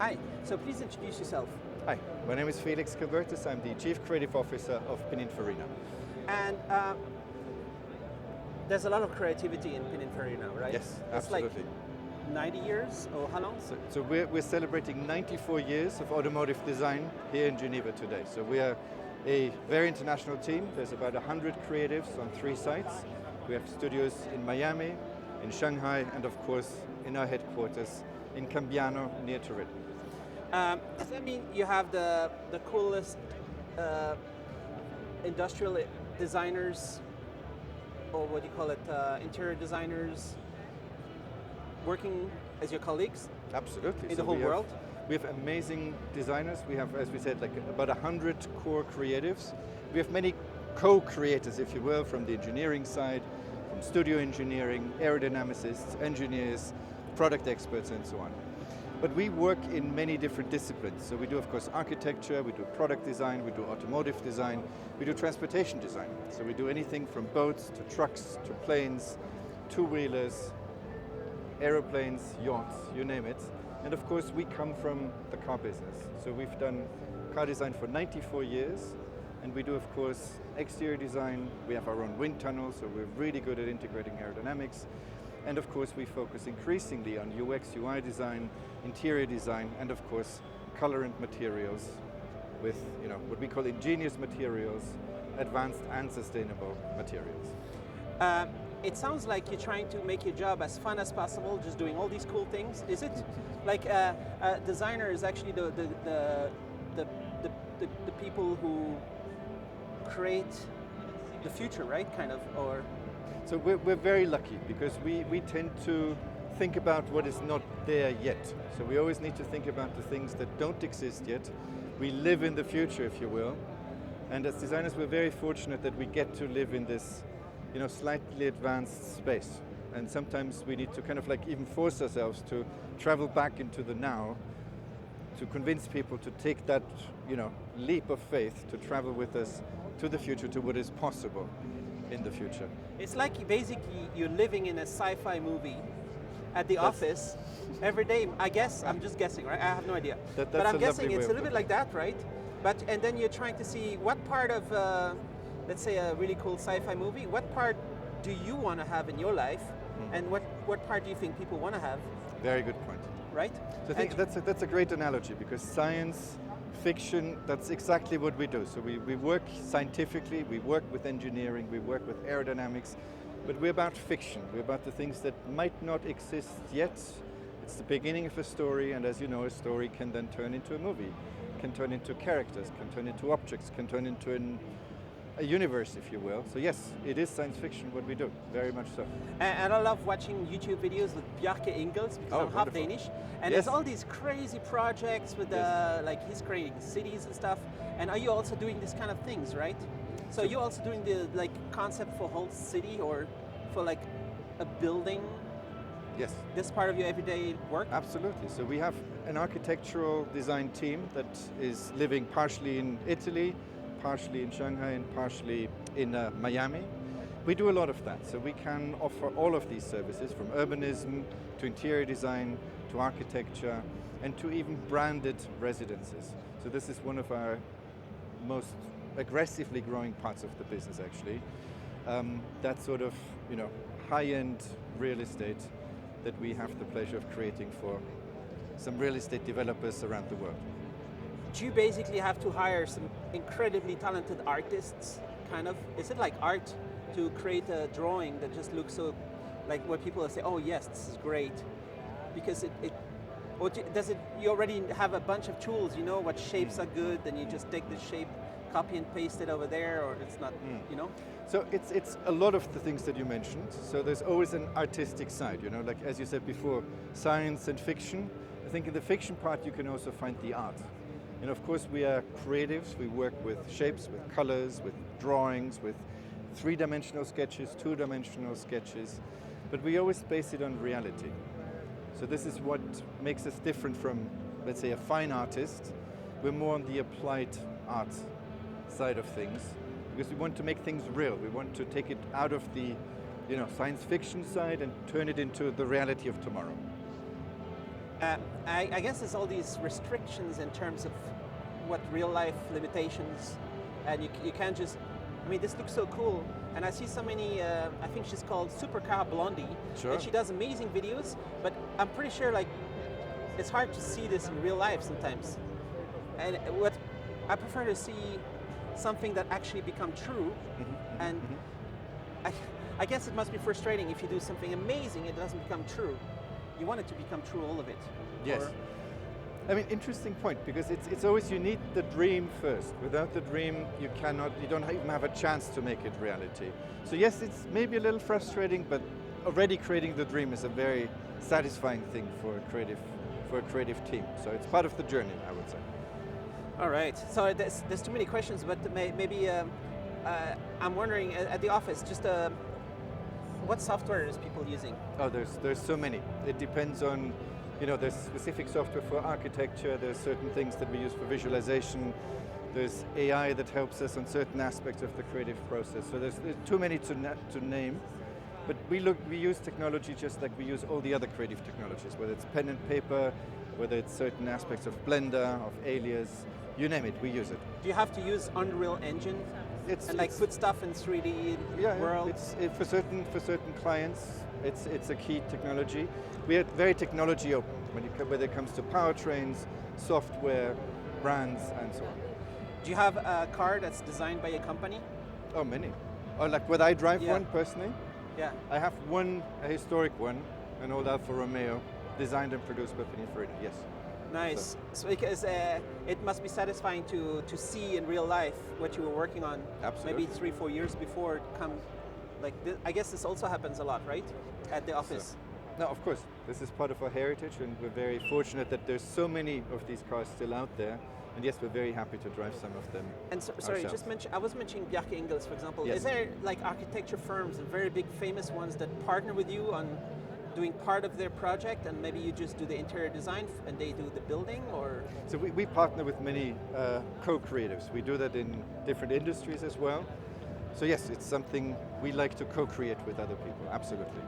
Hi, so please introduce yourself. Hi, my name is Felix Kilbertus. I'm the Chief Creative Officer of Pininfarina. And there's a lot of creativity in Pininfarina, right? Yes, it's absolutely. Like 90 years, or how long? So we're celebrating 94 years of automotive design here in Geneva today. So we are a very international team. There's about 100 creatives on 3 sites. We have studios in Miami, in Shanghai, and of course in our headquarters in Cambiano near Turin. Does that mean you have the coolest industrial designers, or what do you call it, interior designers, working as your colleagues? Absolutely. In the whole world? We have amazing designers. We have, as we said, like about 100 core creatives. We have many co-creators, if you will, from the engineering side, from studio engineering, aerodynamicists, engineers, product experts, and so on. But we work in many different disciplines. So we do, of course, architecture, we do product design, we do automotive design, we do transportation design. So we do anything from boats to trucks to planes, two-wheelers, aeroplanes, yachts, you name it. And of course, we come from the car business. So we've done car design for 94 years, and we do, of course, exterior design. We have our own wind tunnel, so we're really good at integrating aerodynamics. And of course, we focus increasingly on UX, UI design, interior design, and of course, color and materials with, what we call ingenious materials, advanced and sustainable materials. It sounds like you're trying to make your job as fun as possible, just doing all these cool things. Is it like a designer is actually the people who create the future, right? Kind of, or. So we're very lucky because we tend to think about what is not there yet. So we always need to think about the things that don't exist yet. We live in the future, if you will. And as designers, we're very fortunate that we get to live in this, slightly advanced space. And sometimes we need to kind of like even force ourselves to travel back into the now to convince people to take that, leap of faith to travel with us to the future, to what is possible in the future. It's like basically you're living in a sci-fi movie at the office every day. I guess, I'm just guessing, right? I have no idea. But I'm guessing it's a little bit like that, right? And then you're trying to see what part of, let's say a really cool sci-fi movie, what part do you want to have in your life? And what part do you think people want to have? Very good point. Right? So I think that's a great analogy, because science, fiction, that's exactly what we do. So we work scientifically, we work with engineering, we work with aerodynamics, but we're about fiction. We're about the things that might not exist yet. It's the beginning of a story, and as you know, a story can then turn into a movie, can turn into characters, can turn into objects, can turn into a universe, if you will. So yes, it is science fiction what we do, very much so. And I love watching YouTube videos with Bjarke Ingels, because I'm half Danish. And there's all these crazy projects with like he's creating cities and stuff. And are you also doing this kind of things, right? So you're also doing the concept for whole city, or for like a building? Yes. This part of your everyday work? Absolutely. So we have an architectural design team that is living partially in Italy, partially in Shanghai, and partially in Miami. We do a lot of that, so we can offer all of these services, from urbanism to interior design to architecture and to even branded residences. So this is one of our most aggressively growing parts of the business, actually. That sort of high-end real estate that we have the pleasure of creating for some real estate developers around the world. Do you basically have to hire some incredibly talented artists, kind of? Is it like art to create a drawing that just looks so, like where people say, oh yes, this is great? Because you already have a bunch of tools, what shapes are good, then you just take the shape, copy and paste it over there, or it's not, So it's a lot of the things that you mentioned. So there's always an artistic side, like as you said before, science and fiction. I think in the fiction part you can also find the art. And of course we are creatives, we work with shapes, with colors, with drawings, with 3-dimensional sketches, 2-dimensional sketches, but we always base it on reality. So this is what makes us different from, let's say, a fine artist. We're more on the applied art side of things, because we want to make things real. We want to take it out of the science fiction side and turn it into the reality of tomorrow. I guess there's all these restrictions in terms of what real life limitations, and you can't just. I mean, this looks so cool, and I see so many. I think she's called Supercar Blondie, Sure. and she does amazing videos. But I'm pretty sure like it's hard to see this in real life sometimes. And what I prefer to see something that actually become true, and I guess it must be frustrating if you do something amazing, it doesn't become true. You want it to become true, all of it. Yes. Or- I mean, interesting point, because it's always, you need the dream first. Without the dream, you don't even have a chance to make it reality. So yes, it's maybe a little frustrating, but already creating the dream is a very satisfying thing for a creative team. So it's part of the journey, I would say. All right. So there's too many questions, but maybe I'm wondering at the office, just what software is people using? Oh, there's so many. It depends on, there's specific software for architecture, there's certain things that we use for visualization, there's AI that helps us on certain aspects of the creative process. So there's too many to name, but we use technology just like we use all the other creative technologies, whether it's pen and paper, whether it's certain aspects of Blender, of Alias, you name it, we use it. Do you have to use Unreal Engine and put stuff in 3D world? It's for certain clients. It's a key technology. We are very technology open when it comes to powertrains, software, brands, and so on. Do you have a car that's designed by a company? Oh, many. Oh, like would I drive Yeah. one personally? Yeah. I have a historic one, an old Alfa Romeo, designed and produced by Pininfarina. Yes. Nice. So because it must be satisfying to see in real life what you were working on. Absolutely. Maybe 3-4 years before it comes. Like this, I guess this also happens a lot, right? At the office. No, of course. This is part of our heritage, and we're very fortunate that there's so many of these cars still out there. And yes, we're very happy to drive some of them. And sorry, I was mentioning Bjarke Ingels, for example. Yes. Is there like architecture firms, and very big famous ones, that partner with you on doing part of their project, and maybe you just do the interior design and they do the building, or? So we partner with many co-creatives. We do that in different industries as well. So yes, it's something we like to co-create with other people, absolutely.